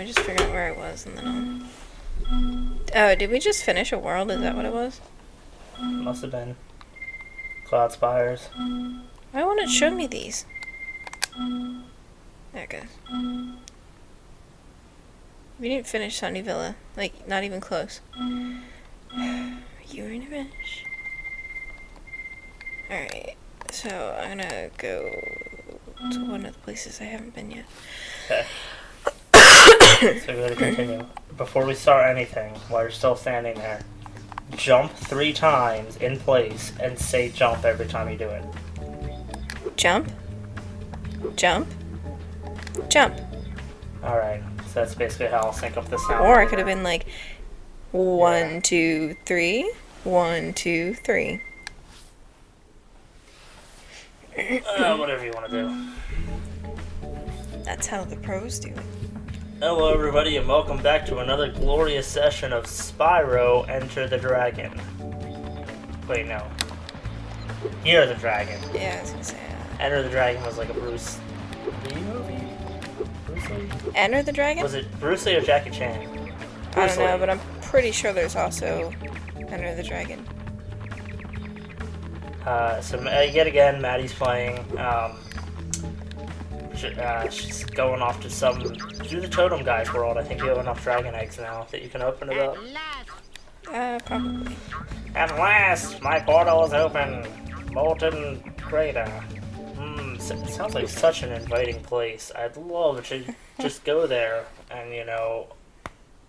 me just figure out where I was and then I'll... Oh, did we just finish a world? Is that what it was? Must have been. Cloud Spires. Why won't it show me these? There it goes. We didn't finish Sunny Villa. Like, not even close. You were in a rush. Alright, so I'm gonna go to one of the places I haven't been yet. Okay. So we're gonna continue. Before we start anything, while you're still standing there, jump 3 times in place and say jump every time you do it. Jump. Jump. Jump. Alright, so that's basically how I'll sync up the sound. Or I could have been like 1, 2, 3. 1, 2, 3. Whatever you want to do. That's how the pros do it. Hello everybody and welcome back to another glorious session of Spyro Enter the Dragon. Wait, no. Year the Dragon. Yeah, I was gonna say Enter the Dragon was like a Bruce Lee movie? Bruce Lee? Enter the Dragon? Was it Bruce Lee or Jackie Chan? I don't know, but I'm pretty sure there's also Enter the Dragon. So yet again, Maddie's playing. She's going off to do the Totem Guy's world. I think you have enough dragon eggs now that you can open it up. Probably. At last, my portal is open. Molten crater. It sounds like such an inviting place. I'd love to just go there and, you know...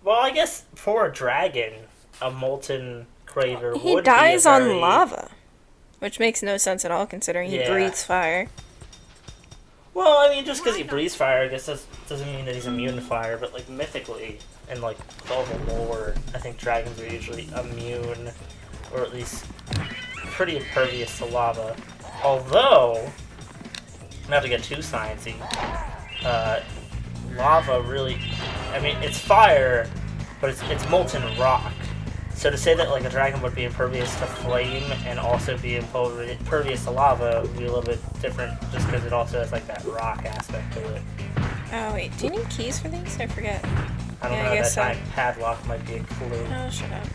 Well, I guess for a dragon, a molten crater would be He dies a very... on lava. Which makes no sense at all, considering he breathes fire. Well, I mean, just because he breathes fire, I guess that doesn't mean that he's immune to fire, but, like, mythically, and, like, all the lore, I think dragons are usually immune, or at least pretty impervious to lava. Although, not to get too sciencey, lava really, I mean, it's fire, but it's molten rock. So to say that like a dragon would be impervious to flame and also be impervious to lava would be a little bit different, just because it also has like that rock aspect to it. Oh wait, do you need keys for these? I forget. I don't know. I guess that time padlock might be a clue. Oh, shut up.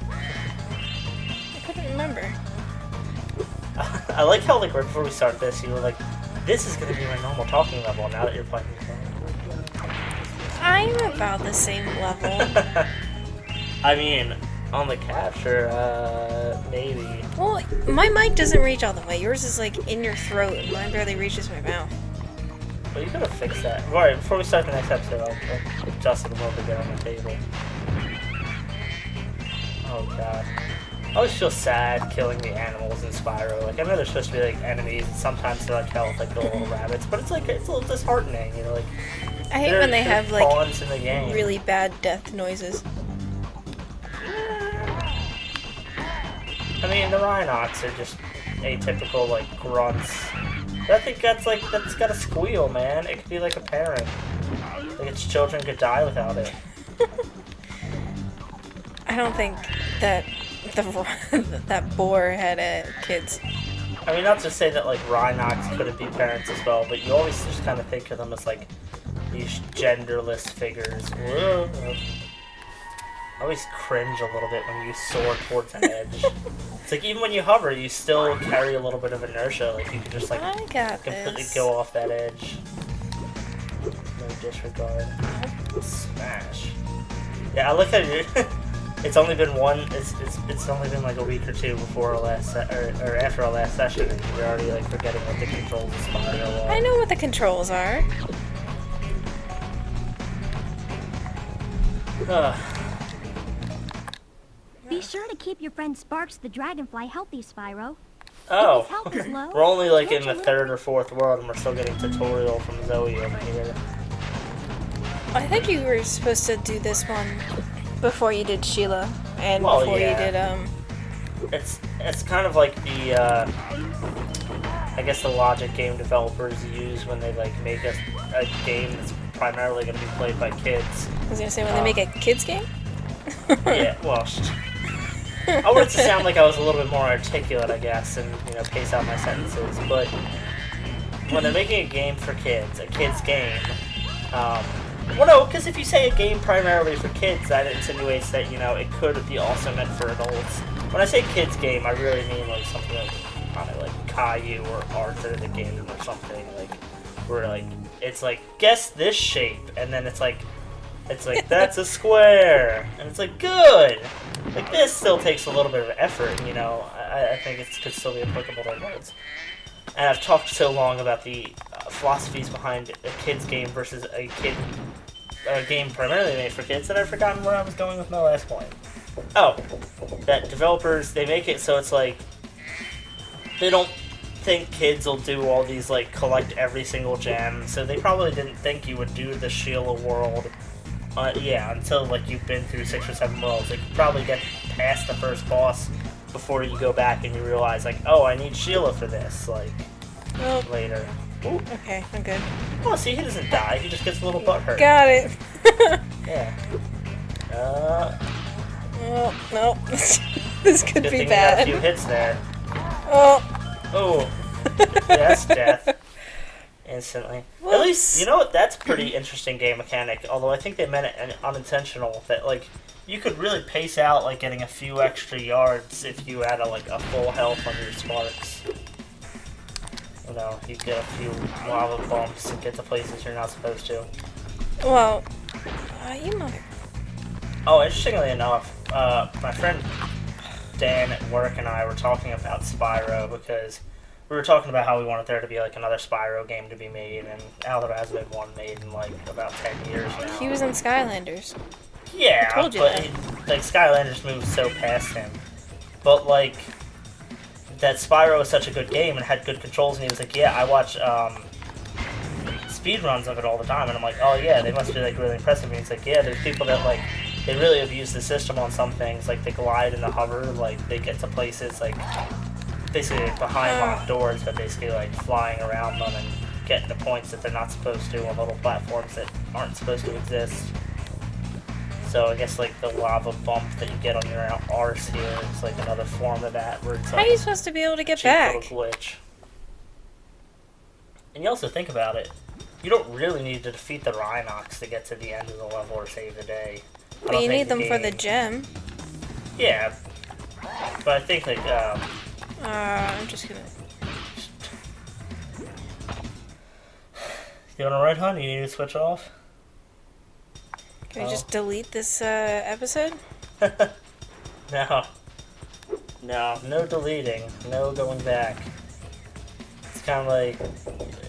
I couldn't remember. I like how like right before we start this, you were like, "This is gonna be my normal talking level." Now that you're playing. I'm about the same level. I mean. On the capture, maybe. Well, my mic doesn't reach all the way. Yours is like in your throat, and mine barely reaches my mouth. Well, you gotta fix that. Alright, before we start the next episode, I'll adjust it a little bit there on the table. Oh god. I always feel sad killing the animals in Spyro. Like, I know they're supposed to be like enemies, and sometimes they're like hell with like the little rabbits, but it's like, it's a little disheartening, you know, like. I hate when they have like pawns in the game. Really bad death noises. I mean, the Rhinox are just atypical, like, grunts. But I think that's got a squeal, man. It could be like a parent. Like, its children could die without it. I don't think that that boar had kids. I mean, not to say that, like, Rhinox couldn't be parents as well, but you always just kind of think of them as, like, these genderless figures. Whoa. I always cringe a little bit when you soar towards an edge. It's like even when you hover, you still carry a little bit of inertia. Like you can just like completely go off that edge. No disregard. Smash. Yeah, I like how you. It's only been it's only been like a week or two before our last or after our last session, and you're already like forgetting what the controls of Spyro are. I know what the controls are. Be sure to keep your friend Sparks the Dragonfly healthy, Spyro. Oh, If his health is low, we're only like in the 3rd or 4th world, and we're still getting tutorial from Zoe over here. I think you were supposed to do this one before you did Sheila, and before you did It's kind of like the I guess the logic game developers use when they like make a game that's primarily going to be played by kids. I was gonna say when they make a kids game. Yeah, well. I wanted to sound like I was a little bit more articulate, I guess, and, you know, pace out my sentences, but when they're making a game for kids, a kid's game, Well, no, because if you say a game primarily for kids, that insinuates that, you know, it could be also meant for adults. When I say kids game, I really mean, like, something like, I don't know, like Caillou or Arthur the Game or something, like, where, like, it's like, guess this shape, and then it's like, that's a square, and it's like, good! Like, this still takes a little bit of effort, you know, I think it could still be applicable to adults. And I've talked so long about the philosophies behind a kid's game versus a game primarily made for kids that I've forgotten where I was going with my last point. Oh, that developers, they make it so it's like, they don't think kids will do all these, like, collect every single gem, so they probably didn't think you would do the Sheila world, until, like, you've been through 6 or 7 worlds. Like, you probably get past the first boss before you go back and you realize, like, oh, I need Sheila for this, like, later. Ooh. Okay, I'm good. Oh, see, he doesn't die, he just gets a little butthurt. Got it. Yeah. Oh, no. This could Good be thing bad. You got a few hits there. Oh. That's death. Instantly. Whoops. At least, you know what, that's a pretty interesting game mechanic, although I think they meant it unintentional, that, like, you could really pace out, like, getting a few extra yards if you had, a full health on your sparks. You know, you get a few lava bumps and get to places you're not supposed to. Well, you mother. Oh, interestingly enough, my friend Dan at work and I were talking about Spyro because we were talking about how we wanted there to be, like, another Spyro game to be made, and now there hasn't been one made in, like, about 10 years now. He was in Skylanders. Yeah, I told you but that. like, Skylanders moved so past him. But, like, that Spyro was such a good game and had good controls, and he was like, yeah, I watch speedruns of it all the time, and I'm like, oh yeah, they must be, like, really impressive. And he's like, yeah, there's people that, like, they really abuse the system on some things, like the glide and the hover, like, they get to places, like, basically behind locked doors, but basically, like, flying around them and getting to points that they're not supposed to on little platforms that aren't supposed to exist. So I guess, like, the lava bump that you get on your arse here is, like, another form of that, where it's, How like, are you supposed to be able to get cheap little back? glitch. And you also think about it, you don't really need to defeat the Rhinox to get to the end of the level or save the day. But you need them for the gem. Yeah, but I think, like, I'm just gonna... You wanna ride, hon? You need to switch off? Can we just delete this episode? No deleting, no going back. It's kind of like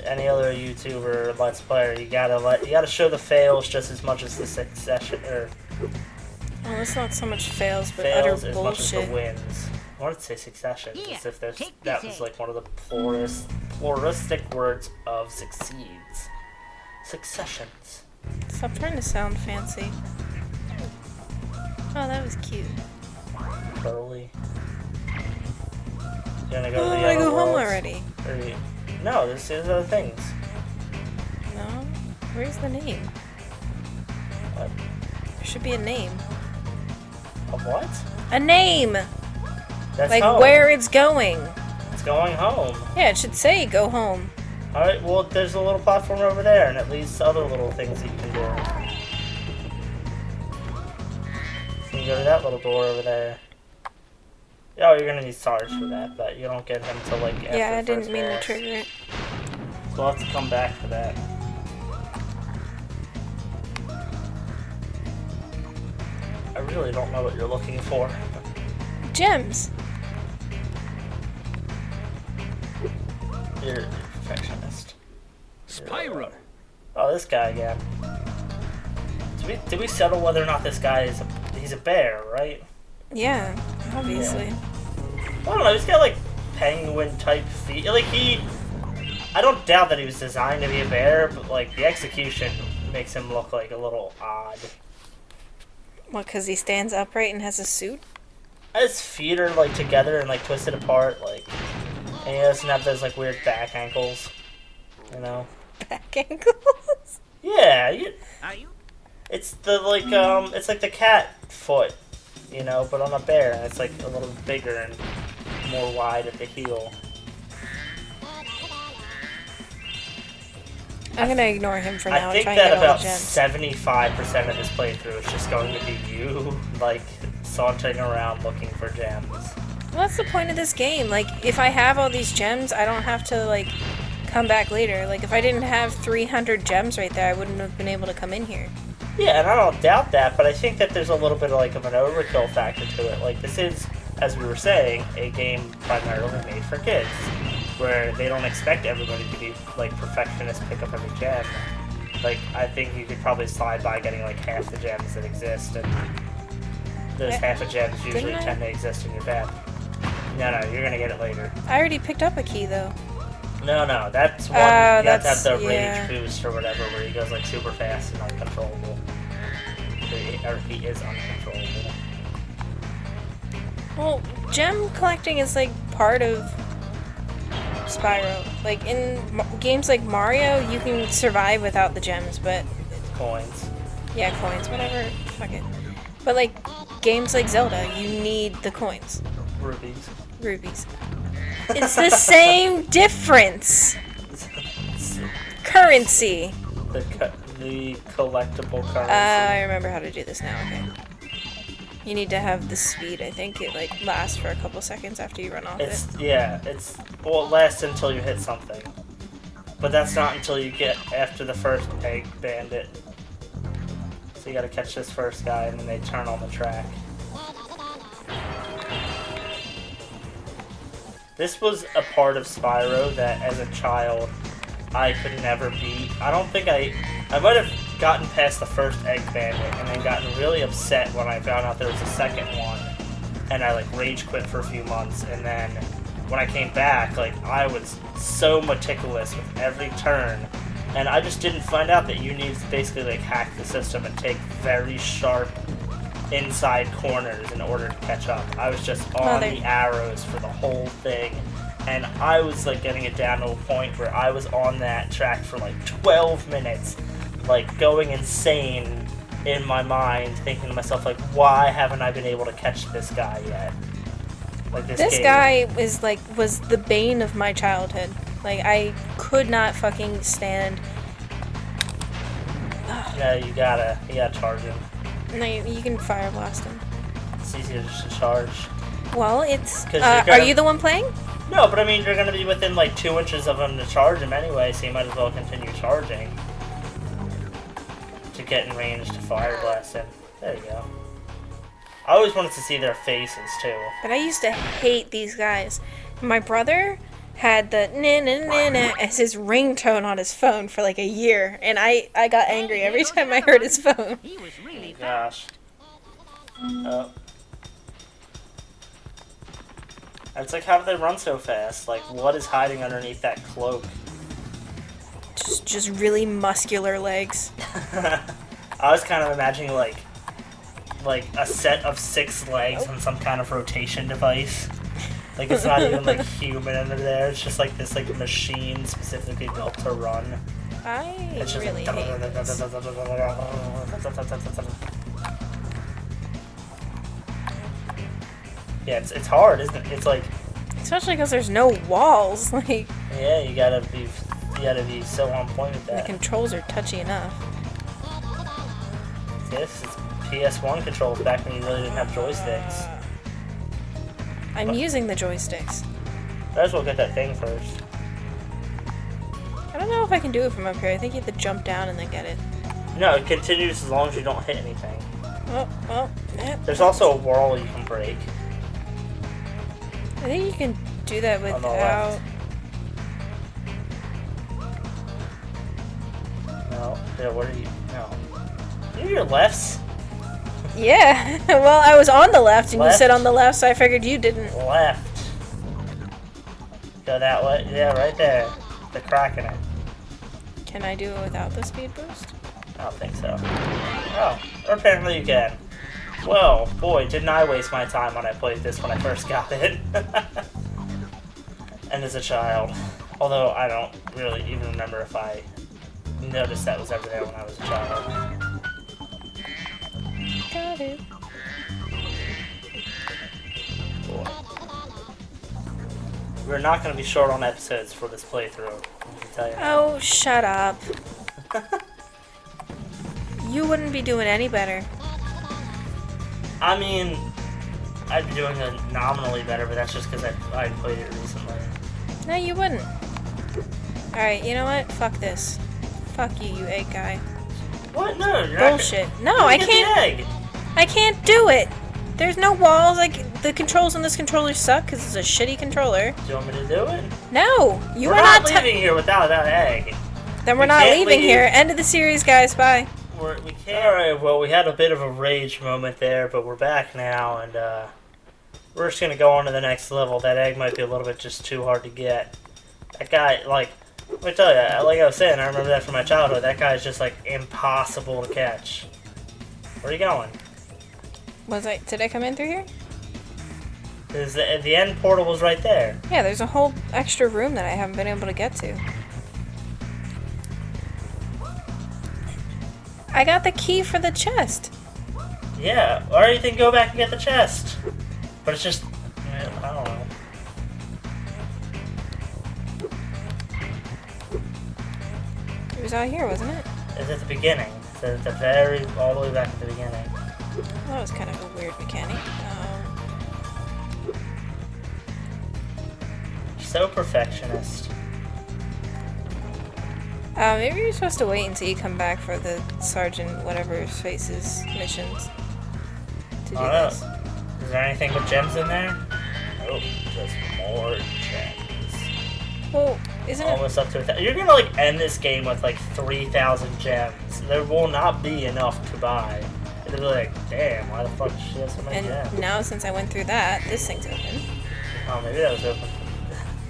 any other YouTuber or Let's Player. You gotta show the fails just as much as the succession, or Well, it's not so much fails, but fails utter as much as bullshit. the wins. I wanted to say succession, Yeah, as if there's, take that this was like one of the pluristic words of succeeds. Successions. Stop trying to sound fancy. Oh, that was cute. Burly. You gonna go to the I other go home worlds? already. No, there's other things. No? Where's the name? What? There should be a name. Of what? A name! That's Like home. where it's going. It's going home. Yeah, it should say go home. Alright, well, there's a little platform over there, and at least other little things that you can do. So you go to that little door over there. Oh, you're gonna need stars for that, but you don't get them until, like, after Yeah, I the didn't first mean to boss. trigger it. So I'll have to come back for that. I really don't know what you're looking for. Gems! You're a perfectionist. Spyro. Oh, this guy again. Did we settle whether or not this guy is he's a bear, right? Yeah, obviously. I don't know, he's got, like, penguin type feet. Like, I don't doubt that he was designed to be a bear, but, like, the execution makes him look, like, a little odd. What, because he stands upright and has a suit? His feet are, like, together and, like, twisted apart, like, and he doesn't have those, like, weird back ankles, you know? Back ankles? Yeah, Are you? it's the, like, it's like the cat foot, you know, but on a bear, and it's, like, a little bigger and more wide at the heel. I'm gonna ignore him for now I think and try and that get all about the gems. 75% of this playthrough is just going to be you, like, sauntering around looking for gems. Well, that's the point of this game. Like, if I have all these gems, I don't have to, like, come back later. Like, if I didn't have 300 gems right there, I wouldn't have been able to come in here. Yeah, and I don't doubt that, but I think that there's a little bit of, like, of an overkill factor to it. Like, this is, as we were saying, a game primarily made for kids, where they don't expect everybody to be, like, perfectionists, pick up every gem. Like, I think you could probably slide by getting, like, half the gems that exist, and those half of gems usually tend to exist in your bed. No, you're gonna get it later. I already picked up a key, though. No, that's one. You have to have the yeah. rage boost or whatever, where he goes, like, super fast and uncontrollable. Or he is uncontrollable. Well, gem collecting is, like, part of Spyro. Like, in games like Mario, you can survive without the gems, but... Coins. Yeah, coins, whatever. Fuck it. But, like, games like Zelda, you need the coins. Rubies. Rubies. It's the same difference. Currency. The collectible currency. I remember how to do this now, okay. You need to have the speed, I think. It, like, lasts for a couple seconds after you run off it. Yeah, well, it lasts until you hit something. But that's not until you get after the first egg bandit. So you gotta catch this first guy, and then they turn on the track. This was a part of Spyro that, as a child, I could never beat. I don't think I might have gotten past the first egg bandit and then gotten really upset when I found out there was a second one. And I, like, rage quit for a few months. And then when I came back, like, I was so meticulous with every turn. And I just didn't find out that you need to basically, like, hack the system and take very sharp inside corners in order to catch up. I was just on the arrows for the whole thing, and I was, like, getting it down to a point where I was on that track for, like, 12 minutes, like, going insane in my mind, thinking to myself, like, why haven't I been able to catch this guy yet? Like, this guy was the bane of my childhood. Like, I could not fucking stand. No, you gotta charge him. No, you can fire blast him. It's easier just to charge. Well, it's... are you the one playing? No, but I mean, you're gonna be within, like, 2 inches of him to charge him anyway, so you might as well continue charging. To get in range to fire blast him. There you go. I always wanted to see their faces, too. But I used to hate these guys. My brother had the na-na-na-na as his ringtone on his phone for like a year, and I got angry every time I heard his phone. He was really Gosh. Oh. It's like, how do they run so fast? Like, what is hiding underneath that cloak? Just really muscular legs. I was kind of imagining, like a set of 6 legs on some kind of rotation device. Like, it's not even, like, human under there. It's just, like, this, like, machine specifically built to run. I really hate this. Yeah, it's hard, isn't it? It's like... Especially because there's no walls, like... Yeah, you gotta be so on point with that. The controls are touchy enough. This is PS1 controls back when you really didn't have joysticks. I'm using the joysticks. Might as well get that thing first. I don't know if I can do it from up here. I think you have to jump down and then get it. No, it continues as long as you don't hit anything. Oh, well, yeah. There's also a wall you can break. I think you can do that On the without... left. No. Yeah, what are you... No. You're your lefts. Yeah. Well, I was on the left and you said on the left, so I figured you didn't. Left. Go that way. Yeah, right there. The crack in it. Can I do it without the speed boost? I don't think so. Oh, apparently you can. Well, boy, didn't I waste my time when I played this when I first got it. And as a child. Although I don't really even remember if I noticed that was ever there when I was a child. Got it. Boy. We're not going to be short on episodes for this playthrough. tell you. Oh, shut up. You wouldn't be doing any better. I mean, I'd be doing it nominally better, but that's just because I played it recently. No, you wouldn't. Alright, you know what? Fuck this. Fuck you, you egg guy. What? No, you're Bullshit. Not No, gonna I get can't. The egg. I can't do it. There's no walls. Like, the controls on this controller suck because it's a shitty controller. Do you want me to do it? No, you We're are not not. leaving here without that egg. Then we're We not can't leaving leave. here. End of the series, guys. Bye. We can't. Alright, well, we had a bit of a rage moment there, but we're back now, and we're just gonna go on to the next level. That egg might be a little bit just too hard to get. That guy, like, let me tell you, like I was saying, I remember that from my childhood. That guy is just, like, impossible to catch. Where are you going? Did I come in through here? The end portal was right there. Yeah, there's a whole extra room that I haven't been able to get to. I got the key for the chest. Yeah, or you can go back and get the chest. But it's just, I don't know. It was out here, wasn't it? It's at the beginning. It's at the all the way back at the beginning. That was kind of a weird mechanic. So perfectionist. Maybe you're supposed to wait until you come back for the Sergeant Whatever's Face's missions to do this. Is there anything with gems in there? Nope, just more gems. Well, isn't it? Almost up to 1,000. You're gonna like end this game with like 3,000 gems. There will not be enough to buy. It'll be like, damn, why the fuck does she have so many gems? And now, since I went through that, this thing's open. Oh, maybe that was open.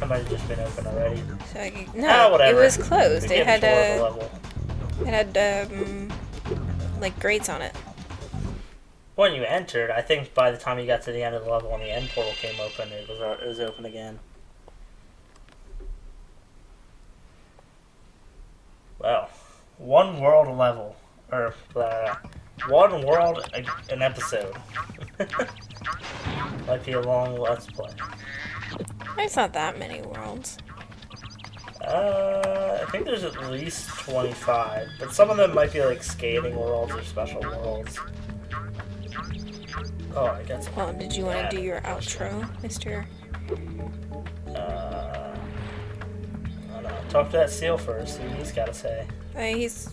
That might have just been open already. So no, it whatever. was closed. We It get had tour of the level. like grates on it. When you entered, I think by the time you got to the end of the level and the end portal came open, it was open again. Well, one world level, or one world an episode. Might be a long let's play. There's not that many worlds. I think there's at least 25, but some of them might be like skating worlds or special worlds. Oh, I got some. Well, did you want to do your outro, Mr.? I don't know. Talk to that seal first. See what he's got to say. He's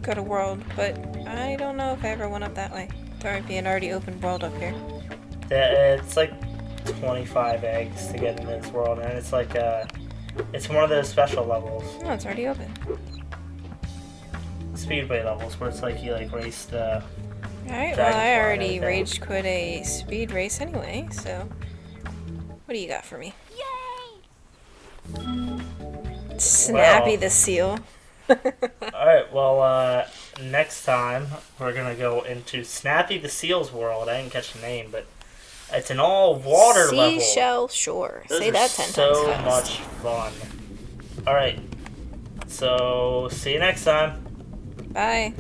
got a world, but I don't know if I ever went up that way. There might be an already open world up here. It's like 25 eggs to get into this world, and it's like it's one of those special levels. No, it's already open. Speedway levels where it's like you like race the. Alright, well, I already rage quit a speed race anyway, so. What do you got for me? Yay! Snappy Well. the seal. Alright, well, next time we're gonna go into Snappy the Seal's world. I didn't catch the name, but it's an all water level. Seashell Shore. Those Say are that 10 times so fast. much fun. Alright, so see you next time. Bye.